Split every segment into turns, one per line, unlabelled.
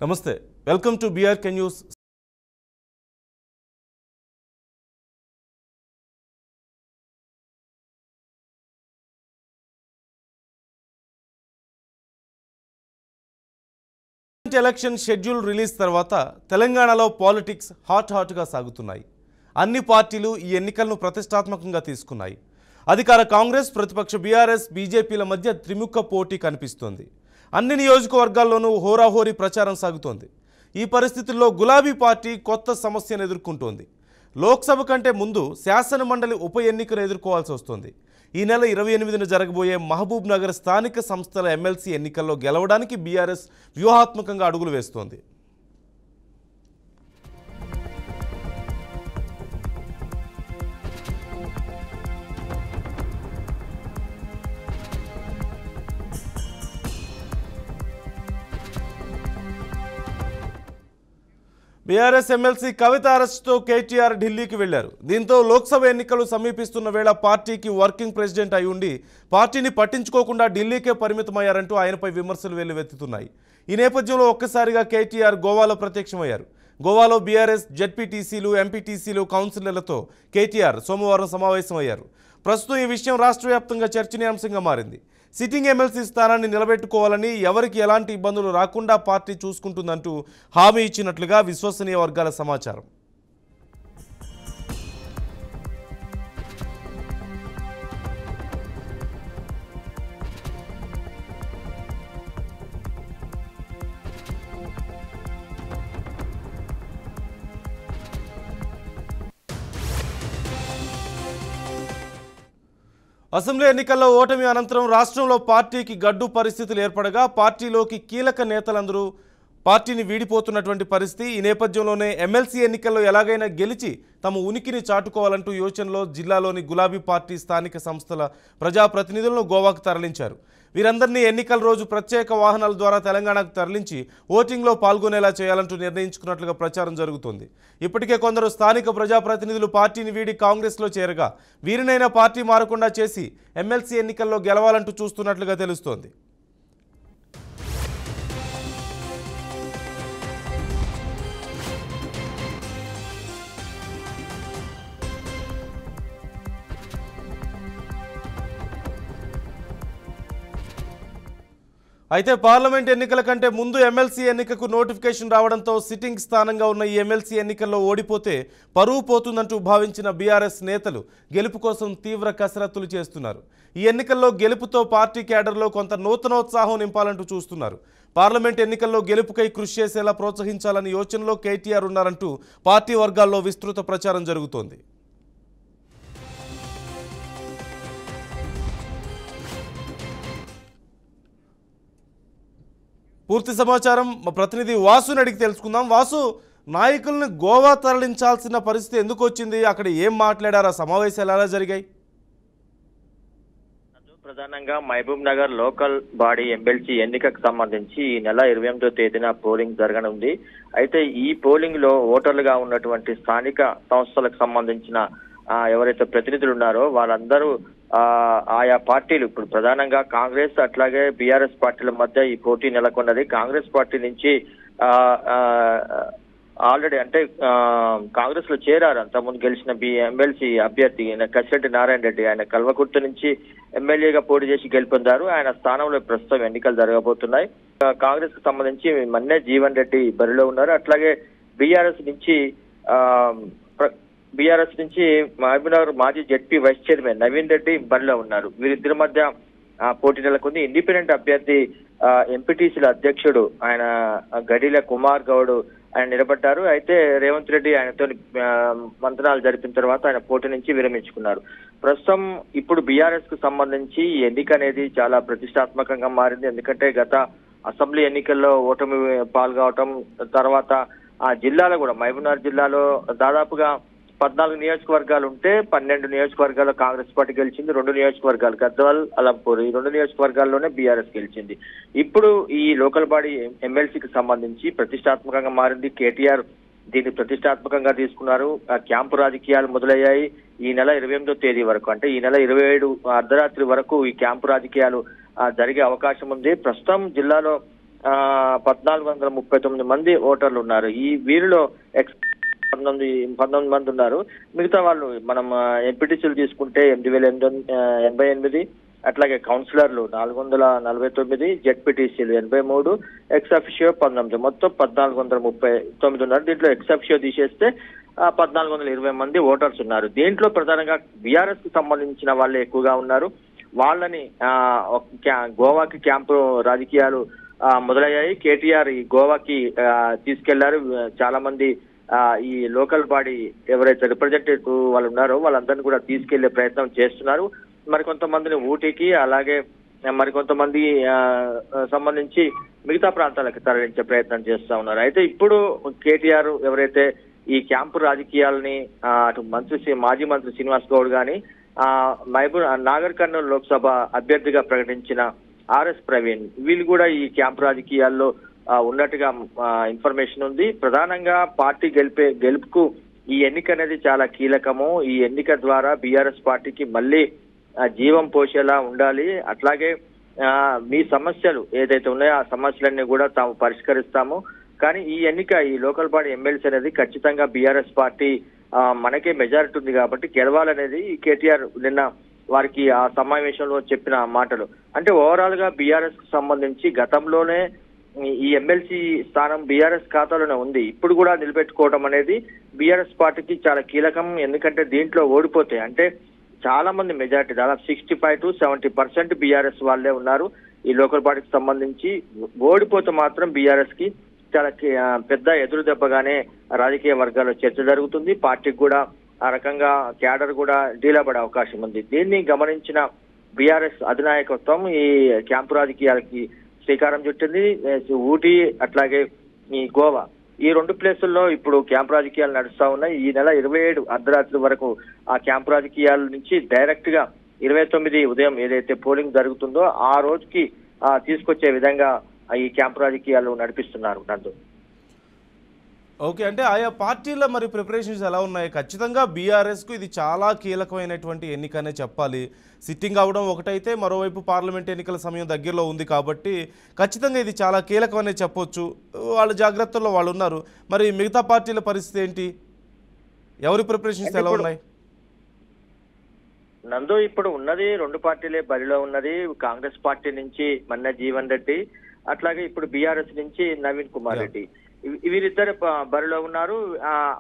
నమస్తే welcome to BRK news election schedule release తర్వాత తెలంగాణలో పాలిటిక్స్ హాట్గా సాగుతున్నాయి. అన్ని పార్టీలు ఈ ఎన్నికలను ప్రతిష్టాత్మకంగా తీసుకున్నాయి. అధికార కాంగ్రెస్ ప్రతిపక్ష బీఆర్ఎస్ బీజేపీల మధ్య త్రిముఖ పోటీ కనిపిస్తోంది. అన్ని నియోజకవర్గాల్లోనూ హోరాహోరీ ప్రచారం సాగుతోంది. ఈ పరిస్థితుల్లో గులాబీ పార్టీ కొత్త సమస్యను ఎదుర్కొంటోంది. లోక్సభ కంటే ముందు శాసన మండలి ఉప ఎన్నికను ఎదుర్కోవాల్సి వస్తోంది. ఈ నెల 28న జరగబోయే మహబూబ్ నగర్ స్థానిక సంస్థల ఎమ్మెల్సీ ఎన్నికల్లో గెలవడానికి బీఆర్ఎస్ వ్యూహాత్మకంగా అడుగులు వేస్తోంది. బీఆర్ఎస్ ఎమ్మెల్సీ కవిత అరెస్టుతో కేటీఆర్ ఢిల్లీకి వెళ్లారు. దీంతో లోక్సభ ఎన్నికలు సమీపిస్తున్న వేళ పార్టీకి వర్కింగ్ ప్రెసిడెంట్ అయి ఉండి పార్టీని పట్టించుకోకుండా ఢిల్లీకే పరిమితమయ్యారంటూ ఆయనపై విమర్శలు వెల్లువెత్తుతున్నాయి. ఈ నేపథ్యంలో ఒక్కసారిగా కేటీఆర్ గోవాలో ప్రత్యక్షమయ్యారు. గోవాలో బీఆర్ఎస్ జెడ్పీటీసీలు ఎంపీటీసీలు కౌన్సిలర్లతో కేటీఆర్ సోమవారం సమావేశమయ్యారు. ప్రస్తుతం ఈ విషయం రాష్ట్ర వ్యాప్తంగా చర్చనీయాంశంగా మారింది. సిట్టింగ్ ఎమ్మెల్సీ స్థానాన్ని నిలబెట్టుకోవాలని, ఎవరికి ఎలాంటి ఇబ్బందులు రాకుండా పార్టీ చూసుకుంటుందంటూ హామీ ఇచ్చినట్లుగా విశ్వసనీయ వర్గాల సమాచారం. అసెంబ్లీ ఎన్నికల్లో ఓటమి అనంతరం రాష్ట్రంలో పార్టీకి గడ్డు పరిస్థితులు ఏర్పడగా పార్టీలోకి కీలక నేతలందరూ పార్టీని వీడిపోతున్నటువంటి పరిస్థితి. ఈ నేపథ్యంలోనే ఎమ్మెల్సీ ఎన్నికల్లో ఎలాగైనా గెలిచి తమ ఉనికిని చాటుకోవాలంటూ యోచనలో జిల్లాలోని గులాబీ పార్టీ స్థానిక సంస్థల ప్రజాప్రతినిధులను గోవాకు తరలించారు. వీరందరినీ ఎన్నికల రోజు ప్రత్యేక వాహనాల ద్వారా తెలంగాణకు తరలించి ఓటింగ్లో పాల్గొనేలా చేయాలంటూ నిర్ణయించుకున్నట్లుగా ప్రచారం జరుగుతోంది. ఇప్పటికే కొందరు స్థానిక ప్రజాప్రతినిధులు పార్టీని వీడి కాంగ్రెస్లో చేరగా వీరినైనా పార్టీ మారకుండా చేసి ఎమ్మెల్సీ ఎన్నికల్లో గెలవాలంటూ చూస్తున్నట్లుగా తెలుస్తోంది. అయితే పార్లమెంట్ ఎన్నికల కంటే ముందు ఎమ్మెల్సీ ఎన్నికకు నోటిఫికేషన్ రావడంతో సిట్టింగ్ స్థానంగా ఉన్న ఈ ఎమ్మెల్సీ ఎన్నికల్లో ఓడిపోతే పరువు పోతుందంటూ భావించిన బీఆర్ఎస్ నేతలు గెలుపు కోసం తీవ్ర కసరత్తులు చేస్తున్నారు. ఈ ఎన్నికల్లో గెలుపుతో పార్టీ క్యాడర్లో కొంత నూతనోత్సాహం నింపాలంటూ చూస్తున్నారు. పార్లమెంట్ ఎన్నికల్లో గెలుపుకై కృషి చేసేలా ప్రోత్సహించాలని యోచనలో కేటీఆర్ ఉన్నారంటూ పార్టీ వర్గాల్లో విస్తృత ప్రచారం జరుగుతోంది. పూర్తి సమాచారం మా ప్రతినిధి వాసుని అడిగి తెలుసుకుందాం. వాసు, నాయకుల్ని గోవా తరలించాల్సిన పరిస్థితి ఎందుకు వచ్చింది? అక్కడ ఏం మాట్లాడారు? ఆ సమావేశాలు ఎలా జరిగాయి?
ప్రధానంగా Mahabubnagar local body MLC ఎన్నికకు సంబంధించి ఈ నెల 28వ తేదీన పోలింగ్ జరగనుంది. అయితే ఈ పోలింగ్ లో ఓటర్లుగా ఉన్నటువంటి స్థానిక సంస్థలకు సంబంధించిన ఎవరైతే ప్రతినిధులు ఉన్నారో వాళ్ళందరూ ఆయా పార్టీలు, ఇప్పుడు ప్రధానంగా కాంగ్రెస్ అట్లాగే బీఆర్ఎస్ పార్టీల మధ్య ఈ పోటీ నెలకొన్నది. కాంగ్రెస్ పార్టీ నుంచి ఆల్రెడీ అంటే కాంగ్రెస్ లో చేరారు అంతకుముందు గెలిచిన ఎమ్మెల్సీ అభ్యర్థి కసిరెడ్డి నారాయణ రెడ్డి. ఆయన కల్వకుర్తి నుంచి ఎమ్మెల్యేగా పోటీ చేసి గెలుపొందారు. ఆయన స్థానంలో ప్రస్తుతం ఎన్నికలు జరగబోతున్నాయి. కాంగ్రెస్ కు సంబంధించి మన్నే జీవన్ రెడ్డి బరిలో ఉన్నారు. అట్లాగే బీఆర్ఎస్ నుంచి మహబూబ్నగర్ మాజీ ZP vice chairman Naveen Reddy బరిలో ఉన్నారు. వీరిద్దరి మధ్య పోటీ నెలకొంది. ఇండిపెండెంట్ అభ్యర్థి ఎంపీటీసీల అధ్యక్షుడు ఆయన గడిల కుమార్ గౌడ్ ఆయన నిలబడ్డారు. అయితే రేవంత్ రెడ్డి ఆయనతో మంత్రాలు జరిపిన తర్వాత ఆయన పోటీ నుంచి విరమించుకున్నారు. ప్రస్తుతం ఇప్పుడు బీఆర్ఎస్ కు సంబంధించి ఎన్నిక అనేది చాలా ప్రతిష్టాత్మకంగా మారింది. ఎందుకంటే గత అసెంబ్లీ ఎన్నికల్లో ఓటమి పాల్గొవటం తర్వాత ఆ జిల్లాలో కూడా మహబూబ్నగర్ జిల్లాలో దాదాపుగా 14 నియోజకవర్గాలు ఉంటే 12 నియోజకవర్గాల్లో కాంగ్రెస్ పార్టీ గెలిచింది. 2 నియోజకవర్గాలు గద్వాల్, అలంపూర్, ఈ 2 నియోజకవర్గాల్లోనే బీఆర్ఎస్ గెలిచింది. ఇప్పుడు ఈ లోకల్ బాడీ ఎమ్మెల్సీకి సంబంధించి ప్రతిష్టాత్మకంగా మారింది. కేటీఆర్ దీన్ని ప్రతిష్టాత్మకంగా తీసుకున్నారు. క్యాంపు రాజకీయాలు మొదలయ్యాయి. ఈ నెల 28వ తేదీ వరకు, అంటే ఈ నెల 27 అర్ధరాత్రి వరకు ఈ క్యాంపు రాజకీయాలు జరిగే అవకాశం ఉంది. ప్రస్తుతం జిల్లాలో 1439 మంది ఓటర్లు ఉన్నారు. ఈ వీరిలో 19 మంది ఉన్నారు. మిగతా వాళ్ళు మనం ఎంపీటీసీలు తీసుకుంటే 8,888, అట్లాగే కౌన్సిలర్లు 449, జెడ్పీటీసీలు 83, ఎక్స్ అఫిషియో 19, మొత్తం 1439 ఉన్నారు. దీంట్లో ఎక్స్ అఫిషియో తీసేస్తే 1420 మంది ఓటర్స్ ఉన్నారు. దీంట్లో ప్రధానంగా బీఆర్ఎస్ కి సంబంధించిన వాళ్ళే ఎక్కువగా ఉన్నారు. వాళ్ళని గోవాకి క్యాంపు రాజకీయాలు మొదలయ్యాయి. కేటీఆర్ ఈ గోవాకి తీసుకెళ్లారు. చాలా మంది ఈ లోకల్ బాడీ ఎవరైతే రిప్రజెంటేటివ్ వాళ్ళు ఉన్నారో వాళ్ళందరినీ కూడా తీసుకెళ్లే ప్రయత్నం చేస్తున్నారు. మరికొంతమందిని ఊటీకి, అలాగే మరికొంతమంది సంబంధించి మిగతా ప్రాంతాలకు తరలించే ప్రయత్నం చేస్తా ఉన్నారు. అయితే ఇప్పుడు కేటీఆర్ ఎవరైతే ఈ క్యాంపు రాజకీయాలని అటు మాజీ మంత్రి శ్రీనివాస్ గౌడ్ గాని నాగర్ కర్నూలు లోక్సభ అభ్యర్థిగా ప్రకటించిన ఆర్ఎస్ ప్రవీణ్ వీళ్ళు కూడా ఈ క్యాంపు రాజకీయాల్లో ఉన్నట్టుగా ఇన్ఫర్మేషన్ ఉంది. ప్రధానంగా పార్టీ గెలుపుకు ఈ ఎన్నిక అనేది చాలా కీలకము. ఈ ఎన్నిక ద్వారా బీఆర్ఎస్ పార్టీకి మళ్ళీ జీవం పోసేలా ఉండాలి. అట్లాగే మీ సమస్యలు ఏదైతే ఉన్నాయో ఆ సమస్యలన్నీ కూడా తాము పరిష్కరిస్తాము. కానీ ఈ ఎన్నిక, ఈ లోకల్ బాడీ ఎమ్మెల్సీ అనేది ఖచ్చితంగా బీఆర్ఎస్ పార్టీ మనకే మెజారిటీ ఉంది కాబట్టి గెలవాలనేది కేటీఆర్ నిన్న వారికి ఆ సమావేశంలో చెప్పిన మాటలు. అంటే ఓవరాల్ గా బీఆర్ఎస్ కు సంబంధించి గతంలోనే ఈ ఎమ్మెల్సీ స్థానం బీఆర్ఎస్ ఖాతాలోనే ఉంది. ఇప్పుడు కూడా నిలబెట్టుకోవడం అనేది బీఆర్ఎస్ పార్టీకి చాలా కీలకం. ఎందుకంటే దీంట్లో ఓడిపోతే అంటే చాలా మంది మెజారిటీ దాదాపు 65 to 70% బీఆర్ఎస్ వాళ్ళే ఉన్నారు. ఈ లోకల్ బాడీకి సంబంధించి ఓడిపోతే మాత్రం బీఆర్ఎస్ కి చాలా పెద్ద ఎదురు దెబ్బగానే రాజకీయ వర్గాల్లో చర్చ జరుగుతుంది. పార్టీకి కూడా ఆ రకంగా క్యాడర్ కూడా డీలా పడే అవకాశం ఉంది. దీన్ని గమనించిన బీఆర్ఎస్ అధినాయకత్వం ఈ క్యాంపు రాజకీయాలకి శ్రీకారం చుట్టింది. ఊటీ అట్లాగే ఈ గోవా ఈ రెండు ప్లేసుల్లో ఇప్పుడు క్యాంపు రాజకీయాలు నడుస్తా ఉన్నాయి. ఈ నెల 27 అర్ధరాత్రి వరకు ఆ క్యాంపు రాజకీయాల నుంచి డైరెక్ట్ గా 29 ఉదయం ఏదైతే పోలింగ్ జరుగుతుందో ఆ రోజుకి తీసుకొచ్చే విధంగా ఈ క్యాంపు రాజకీయాలు నడిపిస్తున్నారు. నందు
ఓకే, అంటే ఆయా పార్టీల మరి ప్రిపరేషన్స్ ఎలా ఉన్నాయి? ఖచ్చితంగా బీఆర్ఎస్కు ఇది చాలా కీలకమైనటువంటి ఎన్నికనే చెప్పాలి. సిట్టింగ్ అవడం ఒకటైతే, మరోవైపు పార్లమెంట్ ఎన్నికల సమయం దగ్గరలో ఉంది కాబట్టి ఖచ్చితంగా ఇది చాలా కీలకమనే చెప్పొచ్చు. వాళ్ళ జాగ్రత్తల్లో వాళ్ళు ఉన్నారు. మరి మిగతా పార్టీల పరిస్థితి ఏంటి? ఎవరి ప్రిపరేషన్స్ ఎలా ఉన్నాయి?
నందు ఇప్పుడు ఉన్నది రెండు పార్టీలే బరిలో ఉన్నది. కాంగ్రెస్ పార్టీ నుంచి మన్న జీవన్ రెడ్డి, అట్లాగే ఇప్పుడు బీఆర్ఎస్ నుంచి నవీన్ కుమార్ రెడ్డి, వీరిద్దరు బరిలో ఉన్నారు.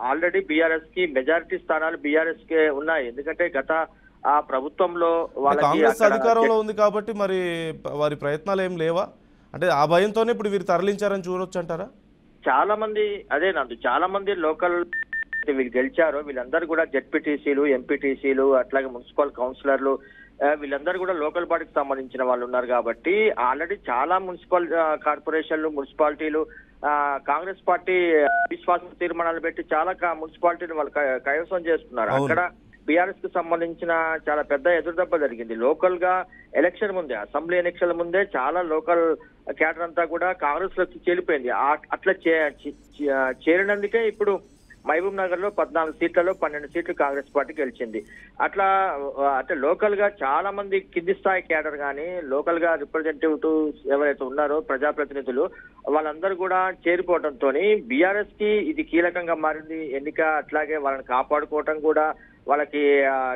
ఆల్రెడీ బీఆర్ఎస్ కి మెజారిటీ స్థానాలు బీఆర్ఎస్ కే ఉన్నాయి. ఎందుకంటే గత ప్రభుత్వంలో వాళ్ళకి
కాంగ్రెస్ అధికారంలో ఉంది కాబట్టి మరి వారి ప్రయత్నాలు ఏం లేవా? అంటే ఆ భయంతోనే ఇప్పుడు వీరు తరలించారని చూడొచ్చు అంటారా?
చాలా మంది అదే నందు, చాలా మంది లోకల్ వీళ్ళు గెలిచారు. వీళ్ళందరూ కూడా జెడ్పీటీసీలు, ఎంపీటీసీలు, అట్లాగే మున్సిపల్ కౌన్సిలర్లు, వీళ్ళందరూ కూడా లోకల్ బాడీకి సంబంధించిన వాళ్ళు ఉన్నారు. కాబట్టి ఆల్రెడీ చాలా మున్సిపల్ కార్పొరేషన్లు, మున్సిపాలిటీలు కాంగ్రెస్ పార్టీ విశ్వాస తీర్మానాలు పెట్టి చాలా మున్సిపాలిటీని వాళ్ళు కైవసం చేస్తున్నారు. అక్కడ బీఆర్ఎస్ కు సంబంధించిన చాలా పెద్ద ఎదురుదెబ్బ జరిగింది. లోకల్ గా ఎలక్షన్ ముందే, అసెంబ్లీ ఎన్నికల ముందే చాలా లోకల్ క్యాడర్ అంతా కూడా కాంగ్రెస్ లోకి చేరిపోయింది. అట్లా చేరినందుకే ఇప్పుడు మహబూబ్ నగర్ లో 14 సీట్లలో 12 సీట్లు కాంగ్రెస్ పార్టీ గెలిచింది. అట్లా అంటే లోకల్ గా చాలా మంది కింది స్థాయి క్యాడర్ కానీ, లోకల్ గా రిప్రజెంటేటివ్స్ ఎవరైతే ఉన్నారో ప్రజాప్రతినిధులు వాళ్ళందరూ కూడా చేరిపోవడంతో బీఆర్ఎస్ కి ఇది కీలకంగా మారింది ఎన్నిక. అట్లాగే వాళ్ళని కాపాడుకోవటం కూడా వాళ్ళకి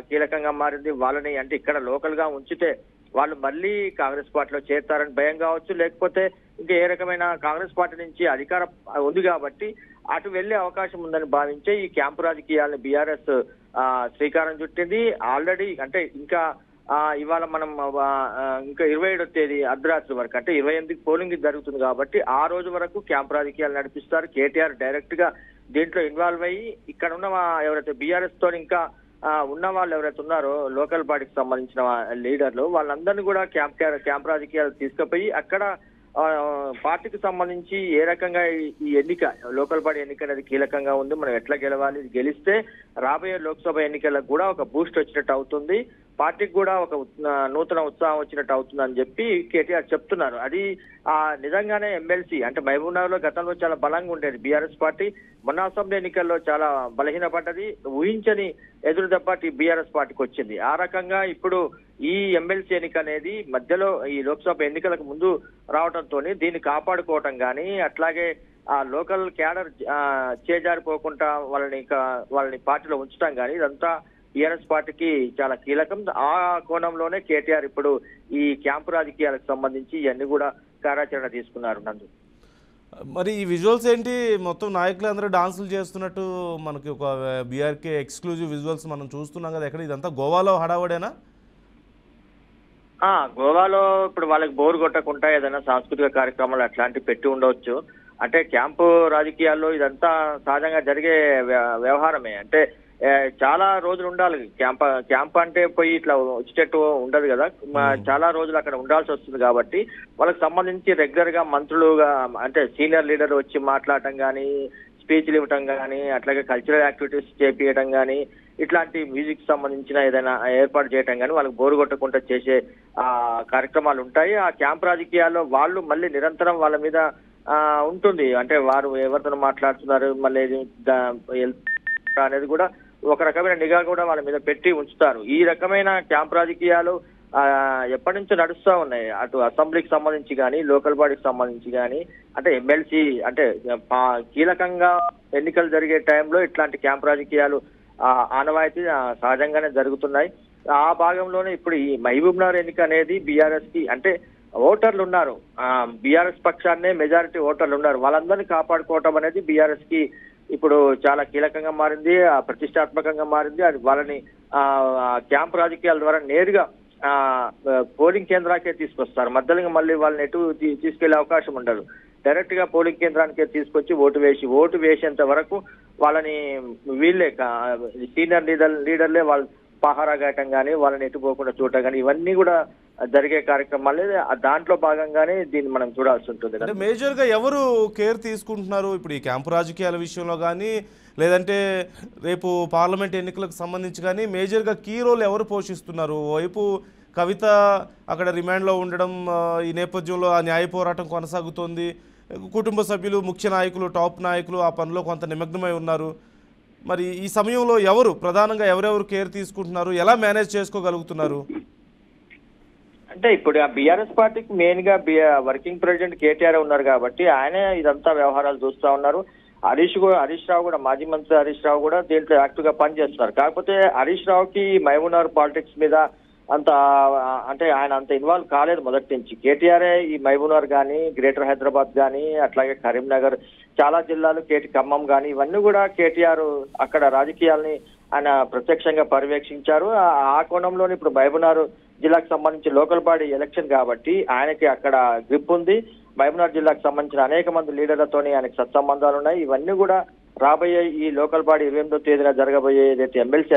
కీలకంగా మారింది. వాళ్ళని అంటే ఇక్కడ లోకల్ గా ఉంచితే వాళ్ళు మళ్ళీ కాంగ్రెస్ పార్టీలో చేరుతారని భయం కావచ్చు, లేకపోతే ఇంకా ఏ రకమైన కాంగ్రెస్ పార్టీ నుంచి అధికారం ఉంది కాబట్టి అటు వెళ్లే అవకాశం ఉందని భావించే ఈ క్యాంపు రాజకీయాలను బీఆర్ఎస్ శ్రీకారం చుట్టింది. ఆల్రెడీ అంటే ఇంకా ఇవాళ మనం ఇంకా 27వ తేదీ అర్ధరాత్రి వరకు అంటే 28 పోలింగ్ జరుగుతుంది కాబట్టి ఆ రోజు వరకు క్యాంపు రాజకీయాలు నడిపిస్తారు. కేటీఆర్ డైరెక్ట్ గా దీంట్లో ఇన్వాల్వ్ అయ్యి ఇక్కడ ఉన్న ఎవరైతే బీఆర్ఎస్ తో ఇంకా ఉన్న వాళ్ళు ఎవరైతే ఉన్నారో లోకల్ బాడీకి సంబంధించిన లీడర్లు వాళ్ళందరినీ కూడా క్యాంప్ రాజకీయాలు తీసుకుపోయి అక్కడ పార్టీకి సంబంధించి ఏ రకంగా ఈ ఎన్నిక, లోకల్ బాడీ ఎన్నిక అనేది కీలకంగా ఉంది. మనం ఎట్లా గెలవాలి, గెలిస్తే రాబోయే లోక్సభ ఎన్నికలకు కూడా ఒక బూస్ట్ వచ్చినట్టు అవుతుంది, పార్టీకి కూడా ఒక నూతన ఉత్సాహం వచ్చినట్టు అవుతుంది అని చెప్పి కేటీఆర్ చెప్తున్నారు. అది నిజంగానే ఎమ్మెల్సీ అంటే మహబూబ్ నగర్ లో గతంలో చాలా బలంగా ఉండేది బీఆర్ఎస్ పార్టీ, మొన్న అసెంబ్లీ ఎన్నికల్లో చాలా బలహీనపడ్డది. ఊహించని ఎదురు దెబ్బ బీఆర్ఎస్ పార్టీకి వచ్చింది. ఆ రకంగా ఇప్పుడు ఈ ఎమ్మెల్సీ ఎన్నిక అనేది మధ్యలో ఈ లోక్సభ ఎన్నికలకు ముందు రావడంతో దీన్ని కాపాడుకోవటం కానీ అట్లాగే ఆ లోకల్ క్యాడర్ చేజారిపోకుండా వాళ్ళని పార్టీలో ఉంచడం కానీ ఇదంతా టీఆర్ఎస్ పార్టీకి చాలా కీలకం. ఆ కోణంలోనే కేటీఆర్ ఇప్పుడు ఈ క్యాంపు రాజకీయాలకు సంబంధించి ఇవన్నీ కూడా కార్యాచరణ తీసుకున్నారు. నందు,
మరి ఈ విజువల్స్ ఏంటి? మొత్తం నాయకులు అందరూ డాన్సులు చేస్తున్నట్టు మనకి ఒక బీఆర్కే ఎక్స్క్లూజివ్ విజువల్స్ మనం చూస్తున్నాం కదా, ఎక్కడ ఇదంతా గోవాలో హడావడేనా?
గోవాలో ఇప్పుడు వాళ్ళకి బోర్ కొట్టకుండా ఏదైనా సాంస్కృతిక కార్యక్రమాలు అట్లాంటివి పెట్టి ఉండవచ్చు. అంటే క్యాంపు రాజకీయాల్లో ఇదంతా సహజంగా జరిగే వ్యవహారమే. అంటే చాలా రోజులు ఉండాలి క్యాంప్ అంటే పోయి ఇట్లా వచ్చేటట్టు ఉండదు కదా, చాలా రోజులు అక్కడ ఉండాల్సి వస్తుంది. కాబట్టి వాళ్ళకి సంబంధించి రెగ్యులర్ గా మంత్రులుగా అంటే సీనియర్ లీడర్ వచ్చి మాట్లాడటం కానీ, స్పీచ్లు ఇవ్వటం కానీ, అట్లాగే కల్చరల్ యాక్టివిటీస్ చేపించడం కానీ, ఇట్లాంటి మ్యూజిక్ సంబంధించిన ఏదైనా ఏర్పాటు చేయటం కానీ వాళ్ళకి బోరు కొట్టకుండా చేసే కార్యక్రమాలు ఉంటాయి. ఆ క్యాంప్ రాజకీయాల్లో వాళ్ళు మళ్ళీ నిరంతరం వాళ్ళ మీద ఉంటుంది. అంటే వారు ఎవరితో మాట్లాడుతున్నారు మళ్ళీ అనేది కూడా ఒక రకమైన నిఘా కూడా వాళ్ళ మీద పెట్టి ఉంచుతారు. ఈ రకమైన క్యాంప్ రాజకీయాలు ఎప్పటి నుంచో నడుస్తూ ఉన్నాయి. అటు అసెంబ్లీకి సంబంధించి కానీ, లోకల్ బాడీకి సంబంధించి కానీ, అంటే ఎమ్మెల్సీ అంటే కీలకంగా ఎన్నికలు జరిగే టైంలో ఇట్లాంటి క్యాంప్ రాజకీయాలు ఆనవాయితీ సహజంగానే జరుగుతున్నాయి. ఆ భాగంలోనే ఇప్పుడు ఈ మహబూబ్ నగర్ ఎన్నిక అనేది బీఆర్ఎస్ కి అంటే ఓటర్లు ఉన్నారు, బీఆర్ఎస్ పక్షాన్నే మెజారిటీ ఓటర్లు ఉన్నారు, వాళ్ళందరినీ కాపాడుకోవటం అనేది బీఆర్ఎస్ కి ఇప్పుడు చాలా కీలకంగా మారింది, ప్రతిష్టాత్మకంగా మారింది. అది వాళ్ళని క్యాంప్ రాజకీయాల ద్వారా నేరుగా పోలింగ్ కేంద్రానికే తీసుకొస్తారు. మధ్యలో మళ్ళీ వాళ్ళని ఎటు తీసుకెళ్లే అవకాశం ఉండదు. డైరెక్ట్ గా పోలింగ్ కేంద్రానికే తీసుకొచ్చి ఓటు వేసేంత వరకు వాళ్ళని వీళ్ళే సీనియర్ లీడర్లే వాళ్ళు పహారా గాయటం కానీ, వాళ్ళని ఎట్టుకోకుండా చూడటం కానీ, ఇవన్నీ కూడా జరిగే కార్యక్రమాలే. దాంట్లో భాగంగానే దీన్ని మనం చూడాల్సి ఉంటుంది.
అంటే మేజర్ గా ఎవరు కేర్ తీసుకుంటున్నారు ఇప్పుడు ఈ క్యాంపు రాజకీయాల విషయంలో కానీ, లేదంటే రేపు పార్లమెంట్ ఎన్నికలకు సంబంధించి కానీ మేజర్ గా కీ రోల్ ఎవరు పోషిస్తున్నారు? వైపు కవిత అక్కడ రిమాండ్లో ఉండడం, ఈ నేపథ్యంలో ఆ న్యాయ పోరాటం కొనసాగుతోంది, కుటుంబ సభ్యులు, ముఖ్య నాయకులు, టాప్ నాయకులు ఆ పనిలో కొంత నిమగ్నమై ఉన్నారు. మరి ఈ సమయంలో ఎవరు ప్రధానంగా ఎవరెవరు కేర్ తీసుకుంటున్నారు, ఎలా మేనేజ్ చేసుకోగలుగుతున్నారు?
అంటే ఇప్పుడు ఆ బీఆర్ఎస్ పార్టీకి మెయిన్ గా వర్కింగ్ ప్రెసిడెంట్ కేటీఆర్ ఉన్నారు కాబట్టి ఆయనే ఇదంతా వ్యవహారాలు చూస్తా ఉన్నారు. హరీష్ రావు కూడా, మాజీ మంత్రి హరీష్ రావు కూడా దీంట్లో యాక్టివ్ గా పనిచేస్తున్నారు. కాకపోతే హరీష్ రావుకి మహబూబ్ నగర్ పాలిటిక్స్ మీద అంత అంటే ఆయన అంత ఇన్వాల్వ్ కాలేదు మొదటి నుంచి. కేటీఆర్ ఈ మహబూబ్ నగర్ కానీ, గ్రేటర్ హైదరాబాద్ కానీ, అట్లాగే కరీంనగర్, చాలా జిల్లాలు, ఖమ్మం కానీ, ఇవన్నీ కూడా కేటీఆర్ అక్కడ రాజకీయాల్ని ఆయన ప్రత్యక్షంగా పర్యవేక్షించారు. ఆ కోణంలోనే ఇప్పుడు మహబూబ్ నగర్ జిల్లాకు సంబంధించి లోకల్ బాడీ ఎలక్షన్ కాబట్టి ఆయనకి అక్కడ గ్రిప్ ఉంది. మహబూబ్ నగర్ జిల్లాకు సంబంధించిన అనేక మంది లీడర్లతోని ఆయనకు సత్సంబంధాలు ఉన్నాయి. ఇవన్నీ కూడా రాబోయే ఈ లోకల్ బాడీ 28వ తేదీన జరగబోయే ఏదైతే ఎమ్మెల్సీ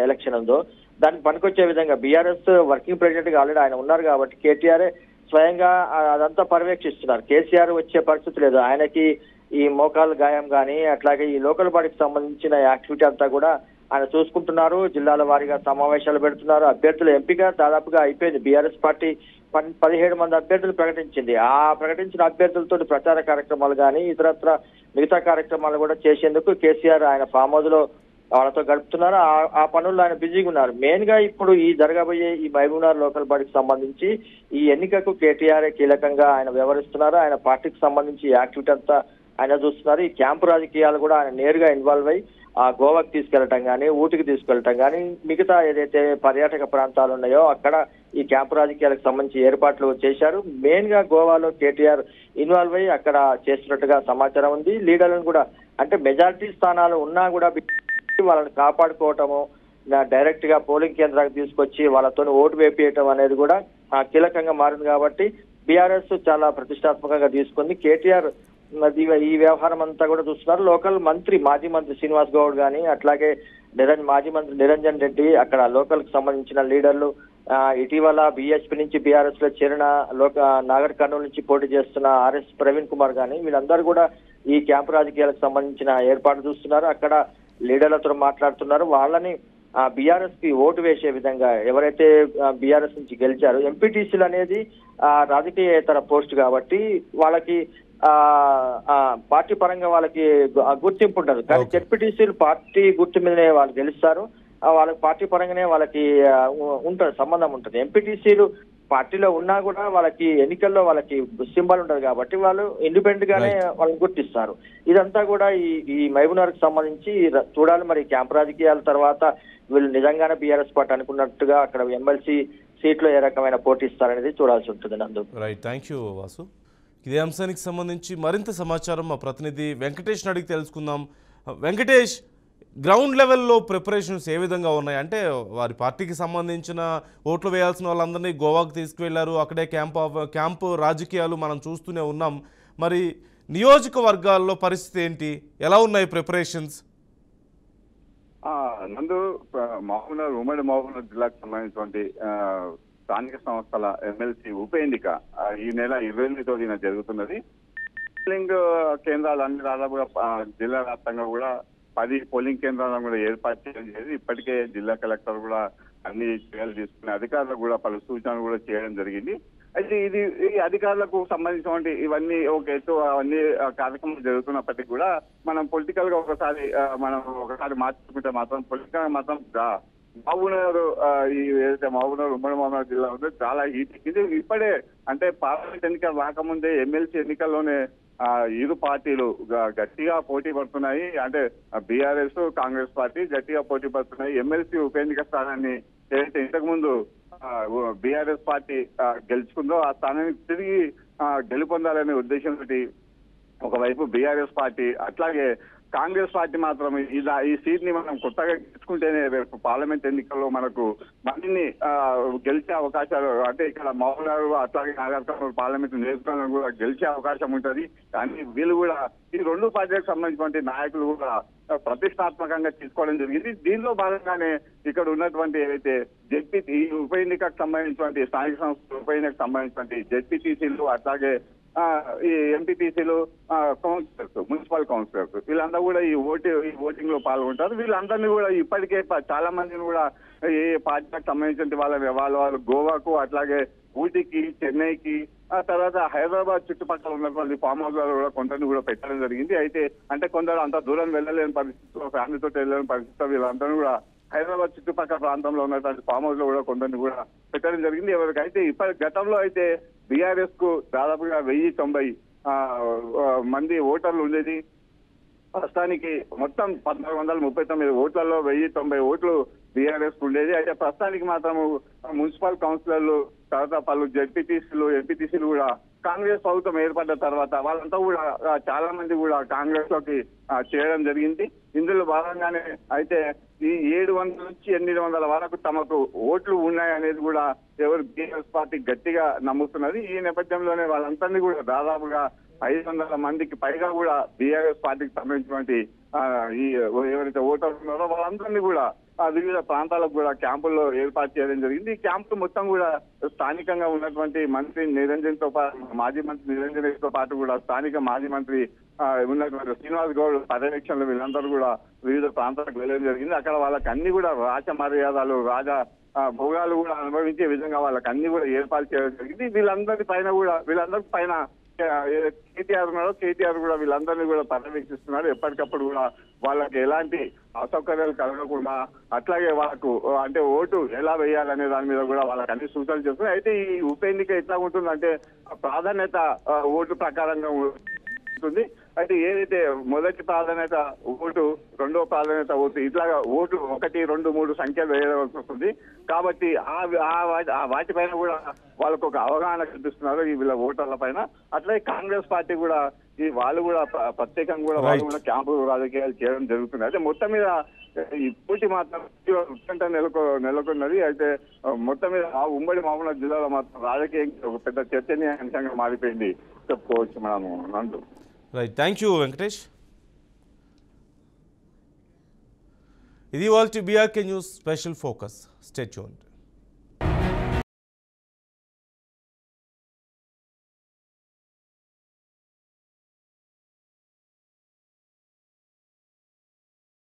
ఎలక్షన్ ఉందో దానికి పనికొచ్చే విధంగా బీఆర్ఎస్ వర్కింగ్ ప్రెసిడెంట్ గా ఆల్రెడీ ఆయన ఉన్నారు కాబట్టి కేటీఆర్ స్వయంగా అదంతా పర్యవేక్షిస్తున్నారు. కేసీఆర్ వచ్చే పరిస్థితి లేదు. ఆయనకి ఈ మోకాలు గాయం కానీ, అట్లాగే ఈ లోకల్ బాడీకి సంబంధించిన యాక్టివిటీ అంతా కూడా ఆయన చూసుకుంటున్నారు. జిల్లాల వారీగా సమావేశాలు పెడుతున్నారు. అభ్యర్థుల ఎంపిక దాదాపుగా అయిపోయింది. బీఆర్ఎస్ పార్టీ 17 మంది అభ్యర్థులు ప్రకటించింది. ఆ ప్రకటించిన అభ్యర్థులతో ప్రచార కార్యక్రమాలు కానీ, ఇతరత్ర మిగతా కార్యక్రమాలు కూడా చేసేందుకు కేసీఆర్ ఆయన ఫామ్ హౌస్ లో వాళ్ళతో గడుపుతున్నారు. ఆ పనుల్లో ఆయన బిజీగా ఉన్నారు. మెయిన్ గా ఇప్పుడు ఈ జరగబోయే ఈ మహబూబ్ నగర్ లోకల్ బాడీకి సంబంధించి ఈ ఎన్నికకు కేటీఆర్ కీలకంగా ఆయన వ్యవహరిస్తున్నారు. ఆయన పార్టీకి సంబంధించి యాక్టివిటీ అంతా ఆయన చూస్తున్నారు. ఈ క్యాంపు రాజకీయాలు కూడా ఆయన నేరుగా ఇన్వాల్వ్ అయ్యి గోవాకి తీసుకెళ్లటం కానీ, ఊటికి తీసుకెళ్లటం కానీ, మిగతా ఏదైతే పర్యాటక ప్రాంతాలు ఉన్నాయో అక్కడ ఈ క్యాంపు రాజకీయాలకు సంబంధించి ఏర్పాట్లు చేశారు. మెయిన్ గా గోవాలో కేటీఆర్ ఇన్వాల్వ్ అయ్యి అక్కడ చేస్తున్నట్టుగా సమాచారం ఉంది. లీడర్లను కూడా అంటే మెజారిటీ స్థానాలు ఉన్నా కూడా వాళ్ళని కాపాడుకోవటము, డైరెక్ట్ గా పోలింగ్ కేంద్రానికి తీసుకొచ్చి వాళ్ళతో ఓటు వేపియటం అనేది కూడా కీలకంగా మారింది. కాబట్టి బీఆర్ఎస్ చాలా ప్రతిష్టాత్మకంగా తీసుకుంది. కేటీఆర్ ఈ వ్యవహారం అంతా కూడా చూస్తున్నారు. లోకల్ మంత్రి, మాజీ మంత్రి శ్రీనివాస్ గౌడ్ కానీ, అట్లాగే మాజీ మంత్రి నిరంజన్ రెడ్డి, అక్కడ లోకల్ కి సంబంధించిన లీడర్లు, ఇటీవల బీఎస్పీ నుంచి బీఆర్ఎస్ లో చేరిన నాగర్ కర్నూలు నుంచి పోటీ చేస్తున్న ఆర్ఎస్ ప్రవీణ్ కుమార్ కానీ, వీళ్ళందరూ కూడా ఈ క్యాంపు రాజకీయాలకు సంబంధించిన ఏర్పాటు చూస్తున్నారు. అక్కడ లీడర్లతో మాట్లాడుతున్నారు. వాళ్ళని బీఆర్ఎస్ కి ఓటు వేసే విధంగా ఎవరైతే బీఆర్ఎస్ నుంచి గెలిచారో, ఎంపీటీసీలు అనేది రాజకీయేతర పోస్ట్ కాబట్టి వాళ్ళకి పార్టీ పరంగా వాళ్ళకి గుర్తింపు ఉండదు. కానీ జెడ్పీటీసీలు పార్టీ గుర్తు మీదనే వాళ్ళు గెలుస్తారు. వాళ్ళకి పార్టీ పరంగానే వాళ్ళకి ఉంటుంది, సంబంధం ఉంటుంది. ఎంపీటీసీలు పార్టీలో ఉన్నా కూడా వాళ్ళకి ఎన్నికల్లో వాళ్ళకి సింబల్ ఉంటుంది కాబట్టి వాళ్ళు ఇండిపెండెంట్ గానే వాళ్ళని గుర్తిస్తారు. ఇదంతా కూడా ఈ మహబూబ్నగర్ కి సంబంధించి చూడాలి. మరి క్యాంప్ రాజకీయాల తర్వాత వీళ్ళు నిజంగానే బీఆర్ఎస్ పార్టీ అనుకున్నట్టుగా అక్కడ ఎమ్మెల్సీ సీట్లో ఏ రకమైన పోటీ ఇస్తారనేది చూడాల్సి ఉంటుంది. నందు.
Right, thank you Vasu. ఇదే అంశానికి సంబంధించి మరింత సమాచారం మా ప్రతినిధి వెంకటేష్ అడిగి తెలుసుకుందాం. వెంకటేష్, గ్రౌండ్ లెవెల్లో ప్రిపరేషన్స్ ఏ విధంగా ఉన్నాయి? అంటే వారి పార్టీకి సంబంధించిన ఓట్లు వేయాల్సిన వాళ్ళందరినీ గోవాకు తీసుకువెళ్లారు, అక్కడే క్యాంపు రాజకీయాలు మనం చూస్తూనే ఉన్నాం. మరి నియోజకవర్గాల్లో పరిస్థితి ఏంటి, ఎలా ఉన్నాయి ప్రిపరేషన్స్?
నందు, మహబూబ్నగర్ ఉమ్మడి మహబూబ్నగర్ జిల్లాకు సంబంధించినటువంటి స్థానిక సంస్థల ఎమ్మెల్సీ ఉప ఎన్నిక ఈ నెల 28వ తేదీన జరుగుతున్నది. పోలింగ్ కేంద్రాలు అన్ని దాదాపుగా జిల్లా వ్యాప్తంగా కూడా 10 పోలింగ్ కేంద్రాలను కూడా ఏర్పాటు చేయడం జరిగింది. ఇప్పటికే జిల్లా కలెక్టర్ కూడా అన్ని చర్యలు తీసుకునే అధికారులకు కూడా పలు సూచనలు కూడా చేయడం జరిగింది. అయితే ఈ అధికారులకు సంబంధించినటువంటి ఇవన్నీ ఒక ఎత్తు అవన్నీ కార్యక్రమం జరుగుతున్నప్పటికీ కూడా మనం పొలిటికల్ గా ఒకసారి మార్చుకుంటే మాత్రం పొలిటికల్ గా మాత్రం మహబూబ్నగర్ ఏదైతే మహబూబ్నగర్ ఉమ్మడి మహబూబ్నగర్ జిల్లా ఉందో చాలా హీట్ ఎక్కింది. ఇప్పుడే అంటే పార్లమెంట్ ఎన్నికలు రాకముందే ఎమ్మెల్సీ ఎన్నికల్లోనే ఇరు పార్టీలు గట్టిగా పోటీ పడుతున్నాయి. అంటే బీఆర్ఎస్ కాంగ్రెస్ పార్టీ గట్టిగా పోటీ పడుతున్నాయి. ఎమ్మెల్సీ ఉప ఎన్నిక స్థానాన్ని ఏదైతే ఇంతకు ముందు బీఆర్ఎస్ పార్టీ గెలుచుకుందో ఆ స్థానాన్ని తిరిగి గెలుపొందాలనే ఉద్దేశంతో ఒకవైపు బీఆర్ఎస్ పార్టీ, అట్లాగే కాంగ్రెస్ పార్టీ మాత్రం ఈ సీట్ ని మనం కొత్తగా గెలుచుకుంటేనే రేపు పార్లమెంట్ ఎన్నికల్లో మనకు మరిన్ని గెలిచే అవకాశాలు, అంటే ఇక్కడ మహబూబ్నగర్ అట్లాగే నాగర్కర్నూలు పార్లమెంట్ నియోజకవర్గం కూడా గెలిచే అవకాశం ఉంటుంది. కానీ వీళ్ళు కూడా ఈ రెండు పార్టీలకు సంబంధించినటువంటి నాయకులు కూడా ప్రతిష్టాత్మకంగా తీసుకోవడం జరిగింది. దీనిలో భాగంగానే ఇక్కడ ఉన్నటువంటి ఏవైతే ఈ ఉప ఎన్నికకు సంబంధించినటువంటి స్థానిక సంస్థల ఉప ఎన్నికకు సంబంధించినటువంటి జెడ్పీటీసీలు, అట్లాగే ఈ ఎంపీటీసీలు, కౌన్సిలర్స్, మున్సిపల్ కౌన్సిలర్స్ వీళ్ళందరూ కూడా ఈ ఓటింగ్ లో పాల్గొంటారు. వీళ్ళందరినీ కూడా ఇప్పటికే చాలా మందిని కూడా ఏ పార్టీలకు సంబంధించిన వాళ్ళు గోవాకు, అట్లాగే ఊటీకి, చెన్నైకి, ఆ తర్వాత హైదరాబాద్ చుట్టుపక్కల ఉన్నటువంటి ఫామ్ హౌస్ కూడా కొందరిని కూడా పెట్టడం జరిగింది. అయితే అంటే కొందరు అంత దూరం వెళ్ళలేని పరిస్థితుల్లో, ఫ్యామిలీతో వెళ్ళలేని పరిస్థితుల్లో వీళ్ళందరూ కూడా హైదరాబాద్ చుట్టుపక్కల ప్రాంతంలో ఉన్నటువంటి ఫామ్ హౌస్ లో కూడా కొందరిని కూడా పెట్టడం జరిగింది. ఎవరికైతే గతంలో అయితే బీఆర్ఎస్ కు దాదాపుగా 1090 మంది ఓటర్లు ఉండేది. ప్రస్తుతానికి మొత్తం 1439 ఓట్లలో 1090 ఓట్లు బీఆర్ఎస్ కు ఉండేది. అయితే ప్రస్తుతానికి మాత్రము మున్సిపల్ కౌన్సిలర్లు, తర్వాత పలు జెడ్పీటీసీలు, ఎంపీటీసీలు కూడా కాంగ్రెస్ ప్రభుత్వం ఏర్పడ్డ తర్వాత వాళ్ళంతా కూడా చాలా మంది కూడా కాంగ్రెస్ లోకి చేయడం జరిగింది. ఇందులో భాగంగానే అయితే ఈ 700 నుంచి 800 వరకు తమకు ఓట్లు ఉన్నాయనేది కూడా ఎవరు బీఆర్ఎస్ పార్టీ గట్టిగా నమ్ముతున్నది. ఈ నేపథ్యంలోనే వాళ్ళందరినీ కూడా దాదాపుగా 500 మందికి పైగా కూడా బీఆర్ఎస్ పార్టీకి సంబంధించినటువంటి ఈ ఎవరైతే ఓటర్లు ఉన్నారో వాళ్ళందరినీ కూడా వివిధ ప్రాంతాలకు కూడా క్యాంపుల్లో ఏర్పాటు చేయడం జరిగింది. ఈ క్యాంపు మొత్తం కూడా స్థానికంగా ఉన్నటువంటి మంత్రి నిరంజన్ తో పాటు, మాజీ మంత్రి నిరంజన్ రెడ్డితో పాటు కూడా స్థానిక మాజీ మంత్రి ఉన్నటువంటి శ్రీనివాస్ గౌడ్ పర్యవేక్షణలో వీళ్ళందరూ కూడా వివిధ ప్రాంతాలకు వెళ్ళడం జరిగింది. అక్కడ వాళ్ళకి అన్ని కూడా రాజ మర్యాదలు, రాజా భోగాలు కూడా అనుభవించే విధంగా వాళ్ళకి అన్ని కూడా ఏర్పాటు చేయడం జరిగింది. వీళ్ళందరి పైన కేటీఆర్ ఉన్నారో కేటీఆర్ కూడా వీళ్ళందరినీ కూడా పర్యవేక్షిస్తున్నారు. ఎప్పటికప్పుడు కూడా వాళ్ళకి ఎలాంటి అసౌకర్యాలు కలగకుండా, అట్లాగే వాళ్ళకు అంటే ఓటు ఎలా వేయాలనే దాని మీద కూడా వాళ్ళకి అన్ని సూచనలు చేస్తున్నారు. అయితే ఈ ఉప ఎన్నిక ఎట్లా ఉంటుందంటే ప్రాధాన్యత ఓటు ప్రకారంగా ఉంటుంది. అయితే ఏదైతే మొదటి ప్రాధాన్యత ఓటు, రెండో ప్రాధాన్యత ఓటు, ఇట్లాగా ఓటు 1, 2, 3 సంఖ్యలు వేయవలసి వస్తుంది. కాబట్టి వాటిపైన కూడా వాళ్ళకు ఒక అవగాహన కల్పిస్తున్నారు ఈ వీళ్ళ ఓటర్ల పైన. అట్లాగే కాంగ్రెస్ పార్టీ కూడా వాళ్ళు కూడా ప్రత్యేకంగా కూడా వాళ్ళు కూడా క్యాంపు రాజకీయాలు చేయడం జరుగుతుంది. అయితే మొత్తం మీద ఈ పోటీ మాత్రం ఉత్కంఠ నెలకొన్నది. అయితే మొత్తం మీద ఉమ్మడి మహబూబ్నగర్ జిల్లాలో మాత్రం రాజకీయం ఒక పెద్ద చర్చనీయాంశంగా మారిపోయింది చెప్పుకోవచ్చు మనము. నందు.
Right, thank you Venkatesh. ఇది వాళ్ళ BRK news special focus. Stay tuned.